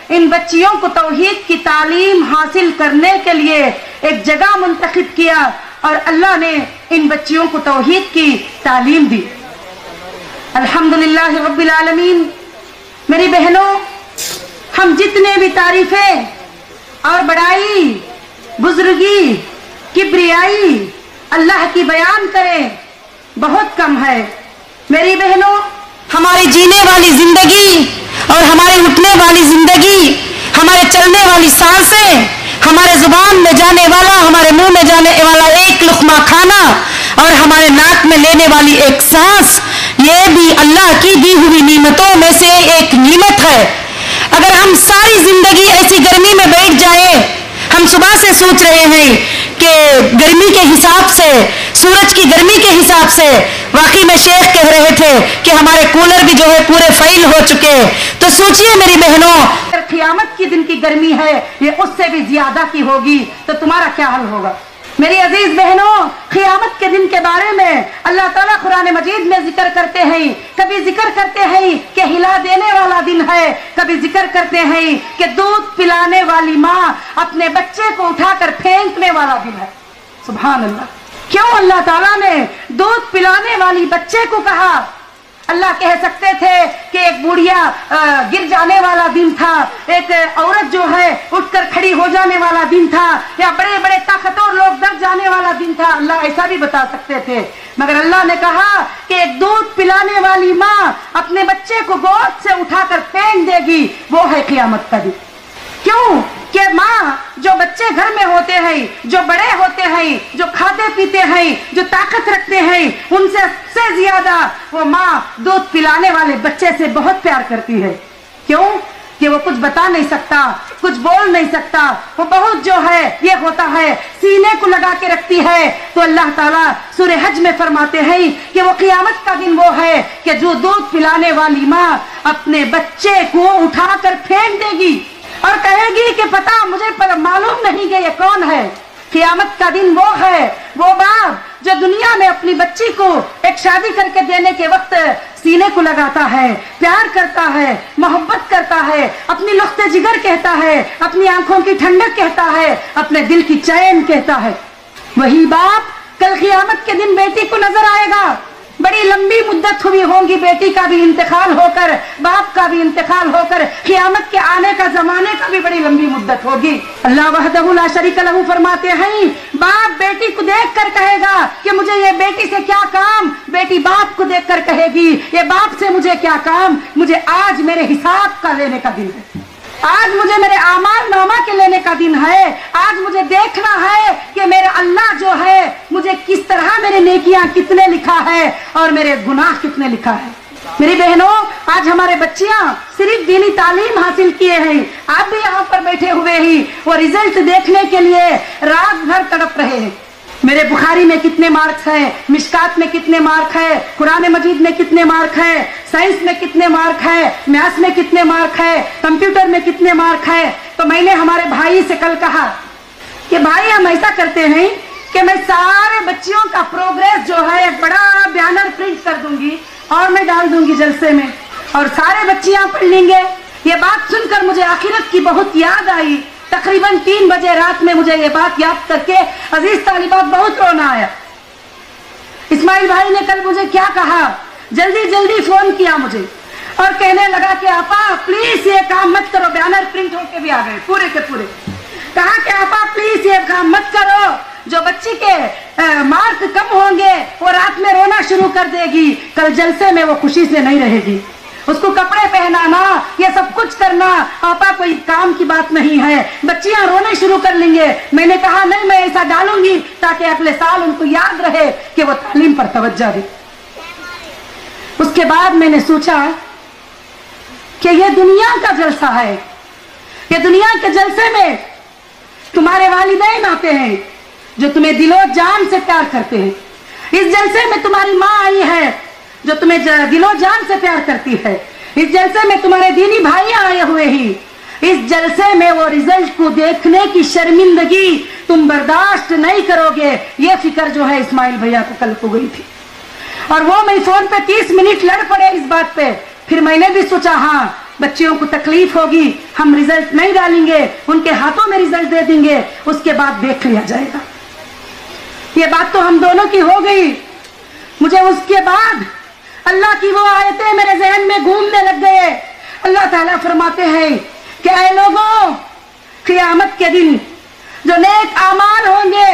इन बच्चियों को तौहीद की तालीम हासिल करने के लिए एक जगह मुंतखब किया और अल्लाह ने इन बच्चियों को तौहीद की तालीम दी। अल्हम्दुलिल्लाह रब्बिल आलमीन। मेरी बहनों, हम जितने भी तारीफें और बड़ाई, बुजुर्गी, किब्रियाई अल्लाह की बयान करें, बहुत कम है। मेरी बहनों, हमारी जीने वाली जिंदगी और हमारे उठने वाली जिंदगी, हमारे चलने वाली सांसें, हमारे जुबान में जाने वाला, हमारे मुंह में जाने वाला एक लुक़मा खाना और हमारे नाक में लेने वाली एक सांस, ये भी अल्लाह की दी हुई नीमतों में से एक नीमत है। अगर हम सारी जिंदगी ऐसी गर्मी में बैठ जाए, हम सुबह से सोच रहे हैं कि गर्मी के हिसाब से, सूरज की गर्मी के हिसाब से, वाकई में शेख कह रहे थे कि हमारे कूलर भी जो है पूरे फेल हो चुके। तो सोचिए मेरी बहनों, अगर क़यामत की दिन की गर्मी है ये उससे भी ज्यादा की होगी तो तुम्हारा क्या हाल होगा। मेरी अजीज बहनों, क़यामत के दिन के बारे में अल्लाह ताला कुरान मजीद में जिक्र करते हैं। कभी जिक्र करते हैं कि हिला देने वाला दिन है, कभी जिक्र करते हैं कि दूध पिलाने वाली माँ अपने बच्चे को उठाकर फेंकने वाला दिन है। सुभान अल्लाह। क्यों अल्लाह ताला ने दूध पिलाने वाली बच्चे को कहा? अल्लाह कह सकते थे कि एक बुढ़िया गिर जाने वाला दिन था, एक औरत जो है उठकर खड़ी हो जाने वाला दिन था, या बड़े बड़े ताकतवर लोग दब जाने वाला दिन था। अल्लाह ऐसा भी बता सकते थे, मगर अल्लाह ने कहा कि एक दूध पिलाने वाली माँ अपने बच्चे को गोद से उठाकर फेंक देगी, वो है क़यामत का दिन। क्यों? कि माँ जो बच्चे घर में होते हैं, जो बड़े होते हैं, जो खाते पीते हैं, जो ताकत रखते हैं, उनसे सबसे ज्यादा वो माँ दूध पिलाने वाले बच्चे से बहुत प्यार करती है। क्यों? कि वो कुछ बता नहीं सकता, कुछ बोल नहीं सकता, वो बहुत जो है ये होता है सीने को लगा के रखती है। तो अल्लाह ताला सूरे हज में फरमाते हैं कि वो क़यामत का दिन वो है कि जो दूध पिलाने वाली माँ अपने बच्चे को उठाकर फेंक देगी और कहेगी कि पता मुझे मालूम नहीं कि ये कौन है। क़यामत का दिन वो है, वो बाप जो दुनिया में अपनी बच्ची को एक शादी करके देने के वक्त सीने को लगाता है, प्यार करता है, मोहब्बत करता है, अपनी लुख्ते जिगर कहता है, अपनी आंखों की ठंडक कहता है, अपने दिल की चैन कहता है, वही बाप कल क़यामत के दिन बेटी को नजर आएगा। बड़ी लंबी मुद्दत हुई होगी बेटी का भी इंतकाल होकर, बाप का भी इंतकाल होकर, क़यामत के आने का जमाने का भी बड़ी लंबी मुद्दत होगी। अल्लाह वहदहु ला शरीक लहू फरमाते हैं, बाप बेटी को देखकर कहेगा कि मुझे ये बेटी से क्या काम, बेटी बाप को देखकर कहेगी ये बाप से मुझे क्या काम, मुझे आज मेरे हिसाब का लेने का दिन है, आज मुझे मेरे आमाल नामा के लेने का दिन है, आज मुझे देखना है कि मेरे अल्लाह जो है मुझे किस तरह मेरे नेकियां कितने लिखा है और मेरे गुनाह कितने लिखा है। मेरी बहनों, आज हमारे बच्चियां सिर्फ दीनी तालीम हासिल किए हैं, आप भी यहाँ पर बैठे हुए ही वो रिजल्ट देखने के लिए रात भर तड़प रहे हैं। मेरे बुखारी में कितने मार्क्स हैं, मिशकात में कितने मार्क है, कुरान मजीद में कितने मार्क है, साइंस में कितने मार्क है, मैथ्स में कितने मार्क है, कंप्यूटर में कितने मार्क है। तो मैंने हमारे भाई से कल कहा कि भाई हम ऐसा करते हैं कि मैं सारे बच्चियों का प्रोग्रेस जो है एक बड़ा बैनर प्रिंट कर दूंगी और मैं डाल दूंगी जलसे में और सारे बच्चियां पढ़ लेंगे। ये बात सुनकर मुझे आखिरत की बहुत याद आई। तकरीबन 3 बजे रात में मुझे ये बात याद करके अजीज तालिबात बहुत रोना आया। इस्माइल भाई ने कल मुझे क्या कहा, जल्दी जल्दी फोन किया मुझे और कहने लगा कि आपा प्लीज ये काम मत करो, बैनर प्रिंट होके भी आ गए पूरे के पूरे। कहा कि आपा प्लीज ये काम मत करो, जो बच्ची के मार्क कम होंगे वो रात में रोना शुरू कर देगी, कल जलसे में वो खुशी से नहीं रहेगी। उसको कपड़े पहनाना, ये सब कुछ करना आपा कोई काम की बात नहीं है, बच्चियां रोने शुरू कर लेंगे। मैंने कहा नहीं, मैं ऐसा डालूंगी ताकि अगले साल उनको याद रहे कि वो तालीम पर तवज्जो दे। उसके बाद मैंने सोचा कि ये दुनिया का जलसा है, ये दुनिया के जलसे में तुम्हारे वालिदैन आते हैं जो तुम्हें दिलो जान से प्यार करते हैं। इस जलसे में तुम्हारी माँ आई है जो तुम्हें दिलो जान से प्यार करती है। इस जलसे में तुम्हारे दीनी भाई आए हुए ही। इस जलसे में वो रिजल्ट को देखने की शर्मिंदगी तुम बर्दाश्त नहीं करोगे, ये फिक्र जो है इस्माइल भैया को कल हो गई थी। और वो मैं फोन पे 30 मिनट लड़ पड़े इस बात पे। फिर मैंने भी सोचा हाँ बच्चियों को तकलीफ होगी, हम रिजल्ट नहीं डालेंगे, उनके हाथों में रिजल्ट दे देंगे, उसके बाद देख लिया जाएगा। ये बात तो हम दोनों की हो गई। मुझे उसके बाद अल्लाह की वो आयतें मेरे जहन में घूमने लग गए। अल्लाह ताला फरमाते हैं कि ऐ लोगों, क़यामत के दिन जो नेक आमाल होंगे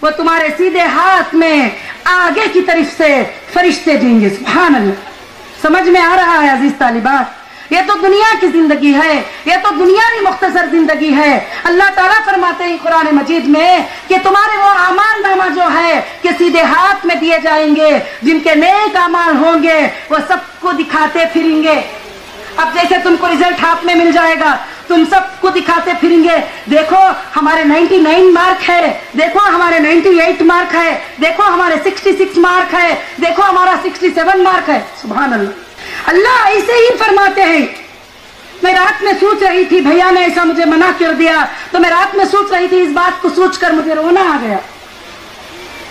वो तुम्हारे सीधे हाथ में आगे की तरफ से फरिश्ते देंगे। सुभान अल्लाह। समझ में आ रहा है अजीज तालिबात? ये तो दुनिया की जिंदगी है, ये तो दुनियावी मुख्तसर जिंदगी है। अल्लाह ताला फरमाते हैं कुरान मजीद में कि तुम्हारे वो आमाल नामा जो है कि सीधे हाथ में दिए जाएंगे, जिनके नेक आमाल होंगे वो सबको दिखाते फिरेंगे। अब जैसे तुमको रिजल्ट हाथ में मिल जाएगा, तुम सबको दिखाते फिरेंगे, देखो हमारे 99 मार्क है, देखो हमारे 98 मार्क है, देखो हमारे 66 मार्क है, देखो हमारा 67 मार्क है। सुभान अल्लाह। अल्लाह ऐसे ही फरमाते हैं। मैं रात में सोच रही थी, भैया ने ऐसा मुझे मना कर दिया, तो मैं रात में सोच रही थी, इस बात को सोचकर मुझे रोना आ गया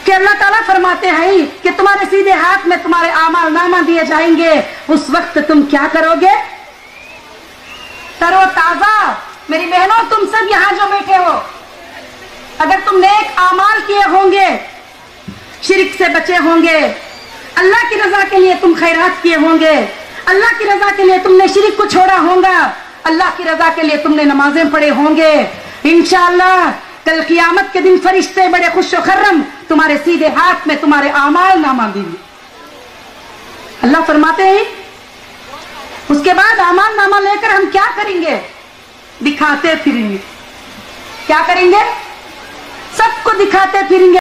कि अल्लाह ताला फरमाते हैं कि तुम्हारे सीधे हाथ में तुम्हारे आमाल नामा दिए जाएंगे। उस वक्त तुम क्या करोगे? तरो ताजा। मेरी बहनों, तुम सब यहां जो बैठे हो, अगर तुम नेक आमाल किए होंगे, शिरक से बचे होंगे, अल्लाह की रजा के लिए तुम खैरात किए होंगे, अल्लाह की रजा के लिए तुमने शिरक को छोड़ा होगा, अल्लाह की रजा के लिए तुमने नमाजें पढ़े होंगे, इंशाअल्लाह कल क़यामत के दिन फरिश्ते बड़े खुश खर्रम तुम्हारे सीधे हाथ में तुम्हारे आमाल नामा देंगे। अल्लाह फरमाते हैं उसके बाद आमाल नामा लेकर हम क्या करेंगे? दिखाते फिरेंगे। क्या करेंगे? सबको दिखाते फिरेंगे।